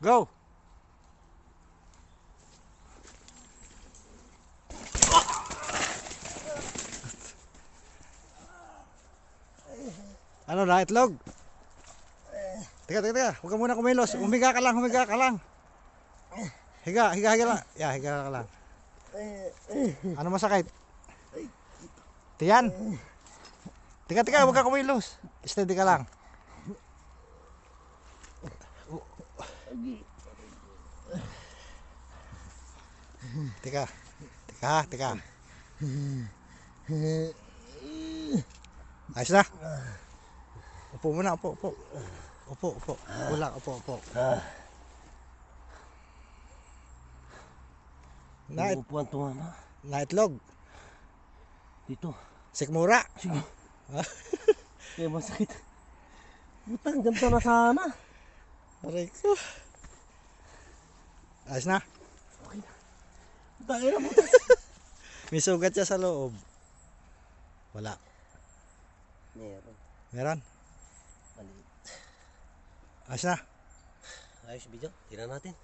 Go! Ano na, itlog? Teka. Huwag ka muna kumilos. Humiga ka lang. Higa lang. Higa ka lang. Ano masakit? Tiyan? Teka, huwag ka kumilos. Steady ka lang. Teka. Ayos na. Upo muna, upo. Upo. Upo. Upuan tumama. Naitlog. Dito. Sikmura. Sige. Kaya masakit. Butang, ganda na sana. Aray ko. Ayos na. Okay na. Butang, na butang. May sugat siya sa loob. Wala. Meron? Maliit. Ayos na. Ayos, video. Tingnan natin.